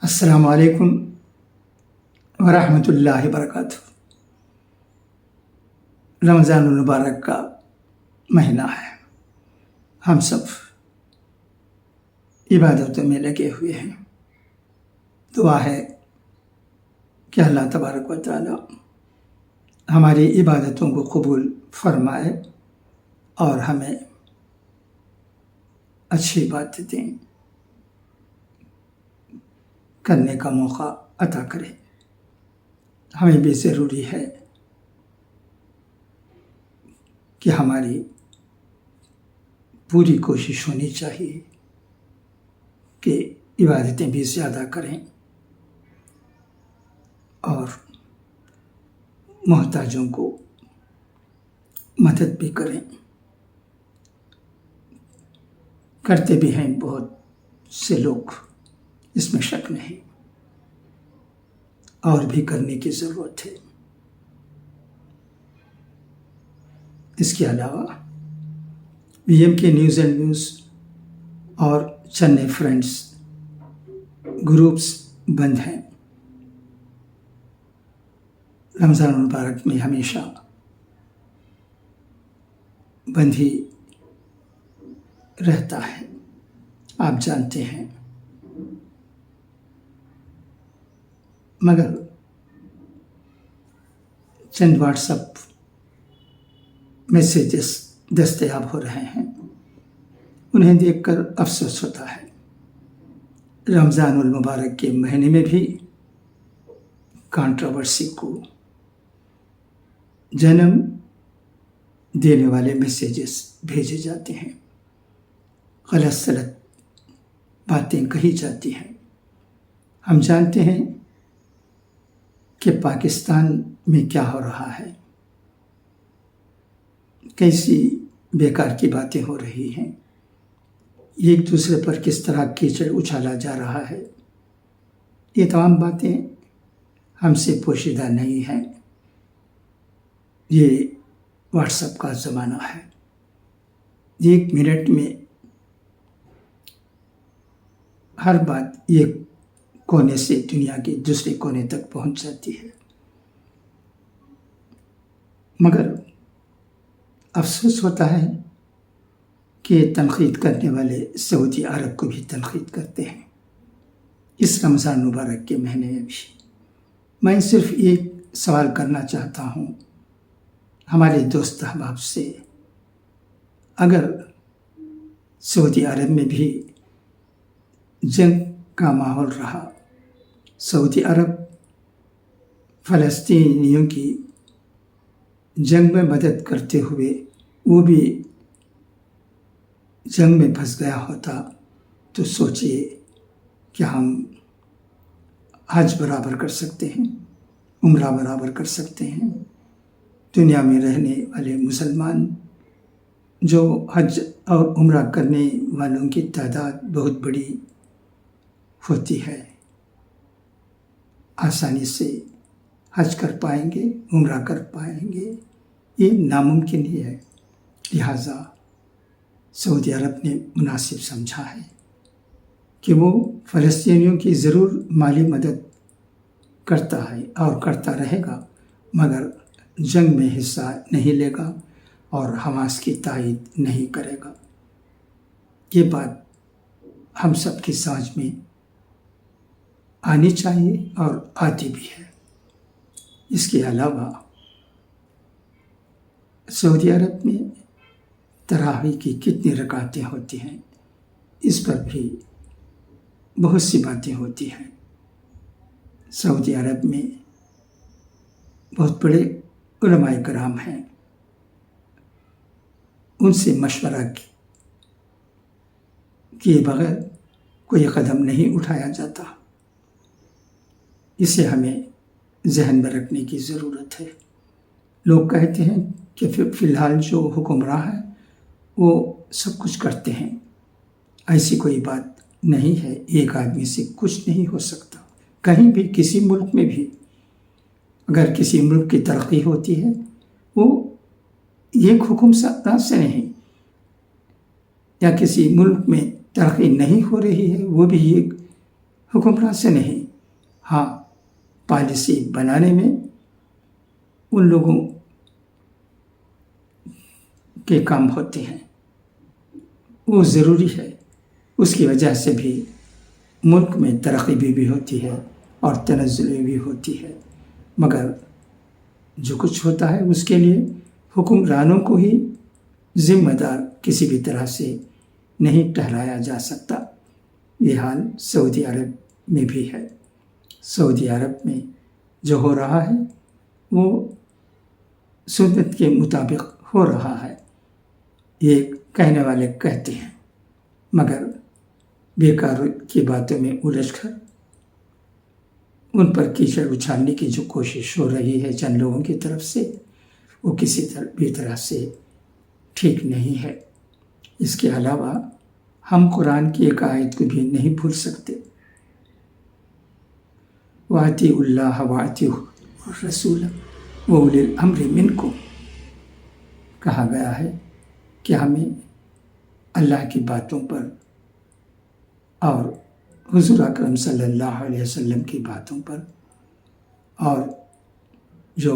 السلام علیکم ورحمۃ اللہ وبرکاتہ۔ رمضان المبارک کا مہینہ ہے، ہم سب عبادتوں میں لگے ہوئے ہیں۔ دعا ہے کہ اللہ تبارک و تعالی ہماری عبادتوں کو قبول فرمائے اور ہمیں اچھی عبادتیں کرنے کا موقع عطا کرے۔ ہمیں بھی ضروری ہے کہ ہماری پوری کوشش ہونی چاہیے کہ عبادتیں بھی زیادہ کریں اور محتاجوں کو مدد بھی کریں۔ کرتے بھی ہیں بہت سے لوگ، اس میں شک نہیں، اور بھی کرنے کی ضرورت ہے۔ اس کے علاوہ بی ایم کے نیوز اینڈ نیوز اور چند فرینڈس گروپس بند ہیں۔ رمضان المبارک میں ہمیشہ بند ہی رہتا ہے، آپ جانتے ہیں، مگر چند واٹس ایپ میسیجز دستیاب ہو رہے ہیں، انہیں دیکھ کر افسوس ہوتا ہے۔ رمضان المبارک کے مہینے میں بھی کنٹروورسی کو جنم دینے والے میسیجز بھیجے جاتے ہیں، غلط سلط باتیں کہی جاتی ہیں۔ ہم جانتے ہیں کہ پاکستان میں کیا ہو رہا ہے، کیسی بیکار کی باتیں ہو رہی ہیں، ایک دوسرے پر کس طرح کیچڑ اچھالا جا رہا ہے۔ یہ تمام باتیں ہم سے پوشیدہ نہیں ہیں۔ یہ واٹس ایپ کا زمانہ ہے، ایک منٹ میں ہر بات ایک کونے سے دنیا کے دوسرے کونے تک پہنچ جاتی ہے۔ مگر افسوس ہوتا ہے کہ تنقید کرنے والے سعودی عرب کو بھی تنقید کرتے ہیں اس رمضان مبارک کے مہینے میں بھی۔ میں صرف ایک سوال کرنا چاہتا ہوں ہمارے دوست احباب سے، اگر سعودی عرب میں بھی جنگ کا ماحول رہا، سعودی عرب فلسطینیوں کی جنگ میں مدد کرتے ہوئے وہ بھی جنگ میں پھنس گیا ہوتا، تو سوچئے کہ ہم حج برابر کر سکتے ہیں، عمرہ برابر کر سکتے ہیں۔ دنیا میں رہنے والے مسلمان جو حج اور عمرہ کرنے والوں کی تعداد بہت بڑی ہوتی ہے، آسانی سے حج کر پائیں گے، عمرہ کر پائیں گے، یہ ناممکن ہی ہے۔ لہٰذا سعودی عرب نے مناسب سمجھا ہے کہ وہ فلسطینیوں کی ضرور مالی مدد کرتا ہے اور کرتا رہے گا، مگر جنگ میں حصہ نہیں لے گا اور حماس کی تائید نہیں کرے گا۔ یہ بات ہم سب کی سمجھ میں آنی چاہیے اور آتی بھی ہے۔ اس کے علاوہ سعودی عرب میں تراویح کی کتنی رکعتیں ہوتی ہیں، اس پر بھی بہت سی باتیں ہوتی ہیں۔ سعودی عرب میں بہت بڑے علماء کرام ہیں، ان سے مشورہ کیے بغیر کوئی قدم نہیں اٹھایا جاتا۔ اسے ہمیں ذہن میں رکھنے کی ضرورت ہے۔ لوگ کہتے ہیں کہ فی الحال جو حکمراں ہیں وہ سب کچھ کرتے ہیں، ایسی کوئی بات نہیں ہے۔ ایک آدمی سے کچھ نہیں ہو سکتا۔ کہیں بھی کسی ملک میں بھی اگر کسی ملک کی ترقی ہوتی ہے، وہ ایک حکم سے نہیں، یا کسی ملک میں ترقی نہیں ہو رہی ہے، وہ بھی ایک حکمران سے نہیں، ہاں پالیسی بنانے میں ان لوگوں کے کام ہوتے ہیں، وہ ضروری ہے، اس کی وجہ سے بھی ملک میں ترقی بھی ہوتی ہے اور تنزل بھی ہوتی ہے، مگر جو کچھ ہوتا ہے اس کے لیے حکمرانوں کو ہی ذمہ دار کسی بھی طرح سے نہیں ٹھہرایا جا سکتا۔ یہ حال سعودی عرب میں بھی ہے۔ سعودی عرب میں جو ہو رہا ہے وہ سنت کے مطابق ہو رہا ہے، یہ کہنے والے کہتے ہیں، مگر بیکار کی باتوں میں الجھ کر ان پر کیچڑ اچھالنے کی جو کوشش ہو رہی ہے چند لوگوں کی طرف سے، وہ کسی بھی طرح سے ٹھیک نہیں ہے۔ اس کے علاوہ ہم قرآن کی ایک آیت کو بھی نہیں بھول سکتے، وَأَطِیعُوا اللَّهَ وَأَطِیعُوا الرَّسُولَ وَأُولِي الْأَمْرِ مِنْکُمْ، کہا گیا ہے کہ ہمیں اللہ کی باتوں پر اور حضور اکرم صلی اللہ علیہ وسلم کی باتوں پر اور جو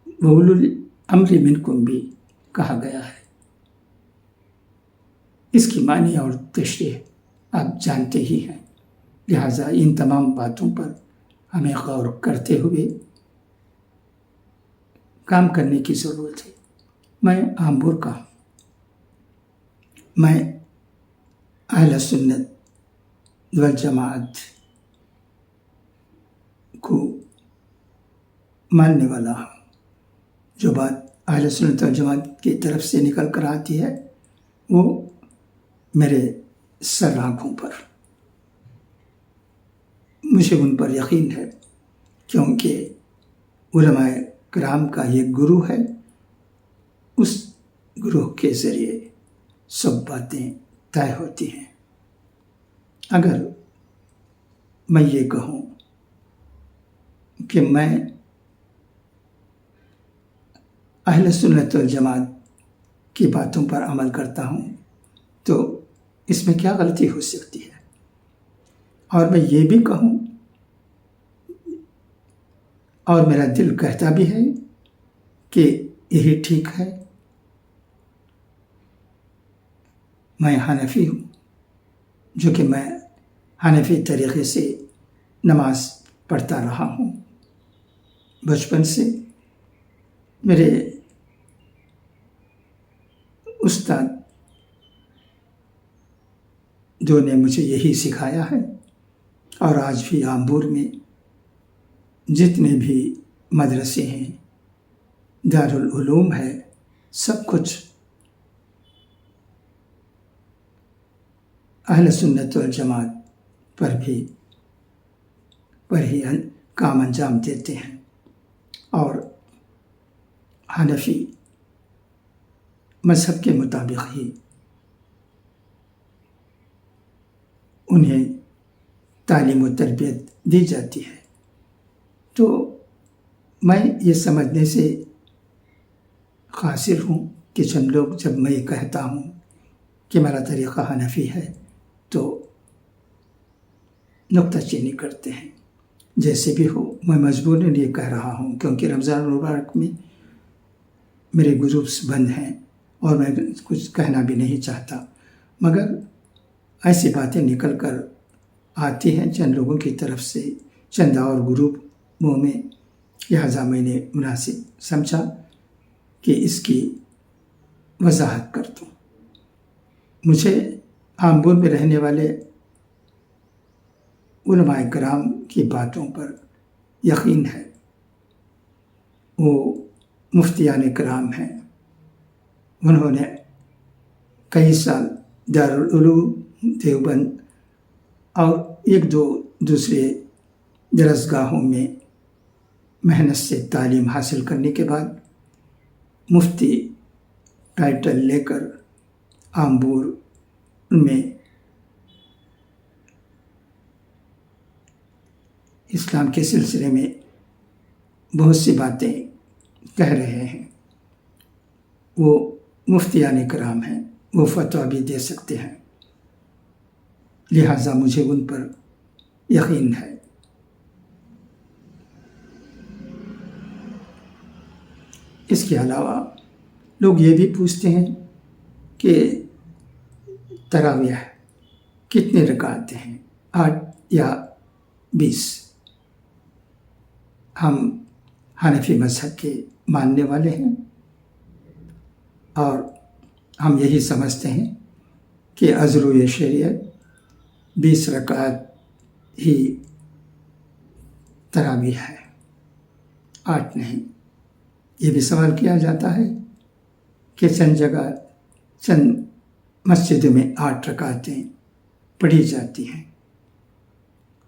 وَأُولِي الْأَمْرِ مِنْکُمْ بھی کہا گیا ہے۔ اس کی معنی اور تشریح آپ جانتے ہی ہیں، لہٰذا ان تمام باتوں پر ہمیں غور کرتے ہوئے کام کرنے کی ضرورت ہے۔ میں آمبور کا ہوں، میں اہل سنت والجماعت کو ماننے والا ہوں۔ جو بات اہل سنت والجماعت کی طرف سے نکل کر آتی ہے وہ میرے سر آنکھوں پر، مجھے ان پر یقین ہے، کیونکہ علماء کرام کا یہ گروہ ہے، اس گروہ کے ذریعے سب باتیں طے ہوتی ہیں۔ اگر میں یہ کہوں کہ میں اہل سنت والجماعت کی باتوں پر عمل کرتا ہوں تو اس میں کیا غلطی ہو سکتی ہے؟ اور میں یہ بھی کہوں اور میرا دل کہتا بھی ہے کہ یہی ٹھیک ہے، میں حنفی ہوں، جو کہ میں حنفی طریقے سے نماز پڑھتا رہا ہوں بچپن سے۔ میرے استاد جو نے مجھے یہی سکھایا ہے، اور آج بھی آمبور میں جتنے بھی مدرسے ہیں، دارالعلوم ہے، سب کچھ اہل سنت والجماعت پر ہی کام انجام دیتے ہیں، اور حنفی مذہب کے مطابق ہی انہیں تعلیم و تربیت دی جاتی ہے۔ تو میں یہ سمجھنے سے قاصر ہوں کہ چند لوگ جب میں یہ کہتا ہوں کہ میرا طریقہ حنفی ہے تو نکتہ چینی کرتے ہیں۔ جیسے بھی ہو، میں مجبوراً یہ کہہ رہا ہوں، کیونکہ رمضان المبارک میں میرے گروپس بند ہیں اور میں کچھ کہنا بھی نہیں چاہتا، مگر ایسی باتیں نکل کر آتی ہیں چند لوگوں کی طرف سے، چند اور گروپوں میں، لہٰذا میں نے مناسب سمجھا کہ اس کی وضاحت کر دوں۔ مجھے آمبور میں رہنے والے علماء کرام کی باتوں پر یقین ہے، وہ مفتیان کرام ہیں، انہوں نے کئی سال دارالعلوم دیوبند اور ایک دو دوسرے درسگاہوں میں محنت سے تعلیم حاصل کرنے کے بعد مفتی ٹائٹل لے کر آمبور میں اسلام کے سلسلے میں بہت سی باتیں کہہ رہے ہیں۔ وہ مفتیان کرام ہیں، وہ فتویٰ بھی دے سکتے ہیں۔ لہٰذا مجھے ان پر یقین ہے۔ اس کے علاوہ لوگ یہ بھی پوچھتے ہیں کہ تراویح کتنے رکعتیں ہیں، 8 یا 20؟ ہم حنفی مذہب کے ماننے والے ہیں اور ہم یہی سمجھتے ہیں کہ ازروی شریعت 20 رکعت ہی تراویح ہے، 8 نہیں۔ یہ بھی سوال کیا جاتا ہے کہ چند مسجدوں میں 8 رکعتیں پڑھی جاتی ہیں۔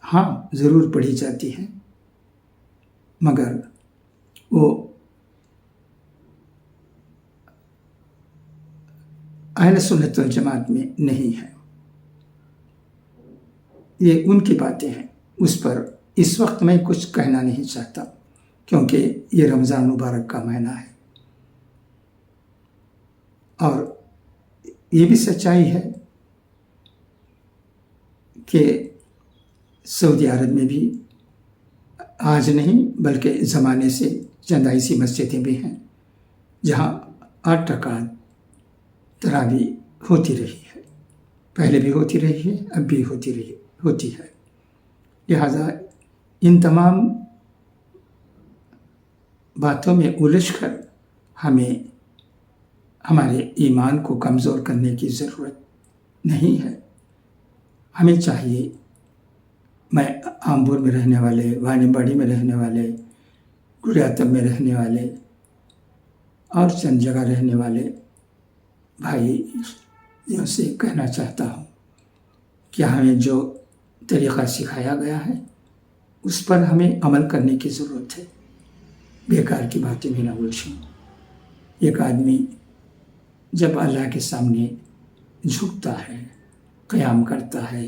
ہاں، ضرور پڑھی جاتی ہیں، مگر وہ اہل سنت والجماعت میں نہیں ہے۔ یہ ان کی باتیں ہیں، اس پر اس وقت میں کچھ کہنا نہیں چاہتا، کیونکہ یہ رمضان مبارک کا مہینہ ہے۔ اور یہ بھی سچائی ہے کہ سعودی عرب میں بھی آج نہیں بلکہ زمانے سے چند ایسی مسجدیں بھی ہیں جہاں 8 رکعت تراویح ہوتی رہی ہے، پہلے بھی ہوتی رہی ہے، اب بھی ہوتی ہے۔ لہٰذا ان تمام باتوں میں الجھ کر ہمیں ہمارے ایمان کو کمزور کرنے کی ضرورت نہیں ہے۔ ہمیں چاہیے، میں آمبور میں رہنے والے، وانی باڑی میں رہنے والے، گریاتب میں رہنے والے اور چند جگہ رہنے والے بھائیوں سے کہنا چاہتا ہوں کہ ہمیں جو طریقہ سکھایا گیا ہے اس پر ہمیں عمل کرنے کی ضرورت ہے۔ بیکار کی باتیں بھی نہ الجھیں۔ ایک آدمی جب اللہ کے سامنے جھکتا ہے، قیام کرتا ہے،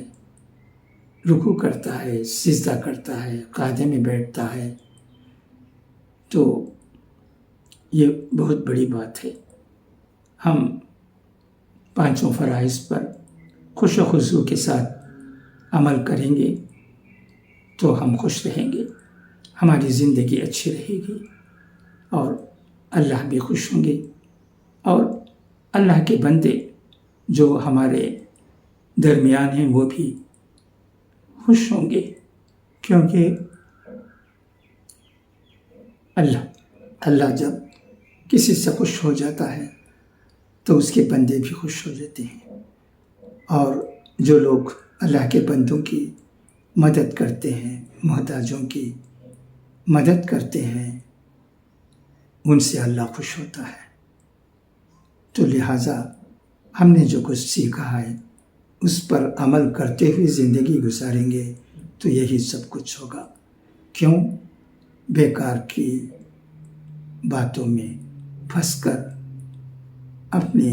رکوع کرتا ہے، سجدہ کرتا ہے، قعدے میں بیٹھتا ہے، تو یہ بہت بڑی بات ہے۔ ہم 5 فرائض پر خوش و خضوع کے ساتھ عمل کریں گے تو ہم خوش رہیں گے، ہماری زندگی اچھی رہے گی اور اللہ بھی خوش ہوں گے، اور اللہ کے بندے جو ہمارے درمیان ہیں وہ بھی خوش ہوں گے، کیونکہ اللہ جب کسی سے خوش ہو جاتا ہے تو اس کے بندے بھی خوش ہو جاتے ہیں۔ اور جو لوگ اللہ کے بندوں کی مدد کرتے ہیں، محتاجوں کی مدد کرتے ہیں، ان سے اللہ خوش ہوتا ہے۔ تو لہٰذا ہم نے جو کچھ سیکھا ہے اس پر عمل کرتے ہوئے زندگی گزاریں گے تو یہی سب کچھ ہوگا۔ کیوں بیکار کی باتوں میں پھنس کر اپنی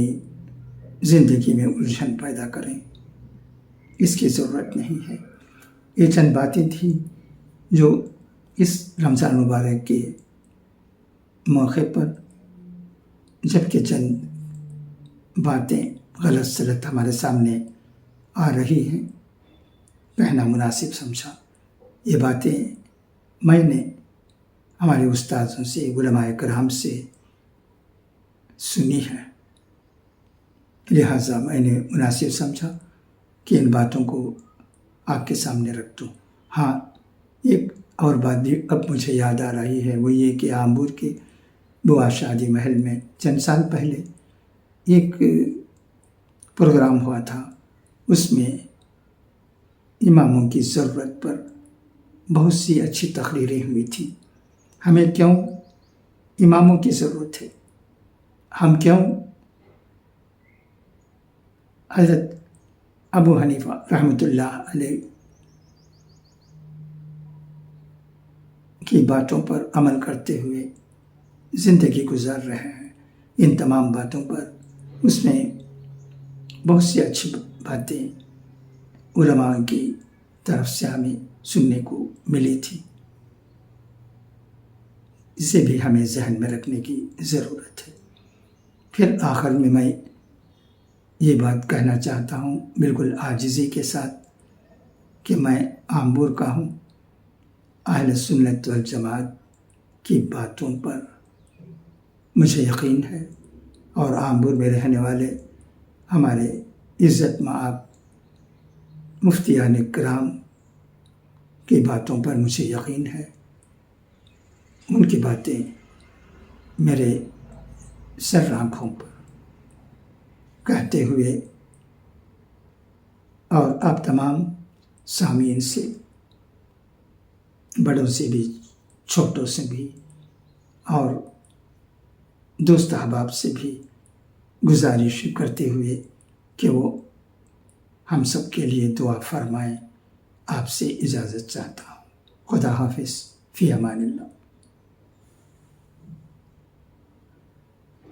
زندگی میں الجھن پیدا کریں؟ اس کی ضرورت نہیں ہے۔ یہ چند باتیں تھیں جو اس رمضان مبارک کے موقع پر، جبکہ چند باتیں غلط سلط ہمارے سامنے آ رہی ہیں، کہنا مناسب سمجھا۔ یہ باتیں میں نے ہمارے استاذوں سے، علماء کرام سے سنی ہے، لہٰذا میں نے مناسب سمجھا کہ ان باتوں کو آپ کے سامنے رکھ دوں۔ ہاں، ایک اور بات بھی اب مجھے یاد آ رہی ہے، وہ یہ کہ آمبور کے بوا شادی محل میں چند سال پہلے ایک پروگرام ہوا تھا، اس میں اماموں کی ضرورت پر بہت سی اچھی تقریریں ہوئی تھیں۔ ہمیں کیوں اماموں کی ضرورت ہے؟ ہم کیوں حضرت ابو حنیفہ رحمۃ اللہ علیہ کی باتوں پر عمل کرتے ہوئے زندگی گزار رہے ہیں؟ ان تمام باتوں پر اس میں بہت سی اچھی باتیں علماء کی طرف سے ہمیں سننے کو ملی تھی، اسے بھی ہمیں ذہن میں رکھنے کی ضرورت ہے۔ پھر آخر میں یہ بات کہنا چاہتا ہوں بالکل عاجزی کے ساتھ کہ میں آمبور کا ہوں، اہل سنت والجماعت کی باتوں پر مجھے یقین ہے، اور آمبور میں رہنے والے ہمارے عزت مآب مفتیان کرام کی باتوں پر مجھے یقین ہے۔ ان کی باتیں میرے سر آنکھوں پر کہتے ہوئے، اور آپ تمام سامعین سے، بڑوں سے بھی چھوٹوں سے بھی اور دوست احباب سے بھی گزارش کرتے ہوئے کہ وہ ہم سب کے لیے دعا فرمائیں، آپ سے اجازت چاہتا ہوں۔ خدا حافظ، فی امان اللہ۔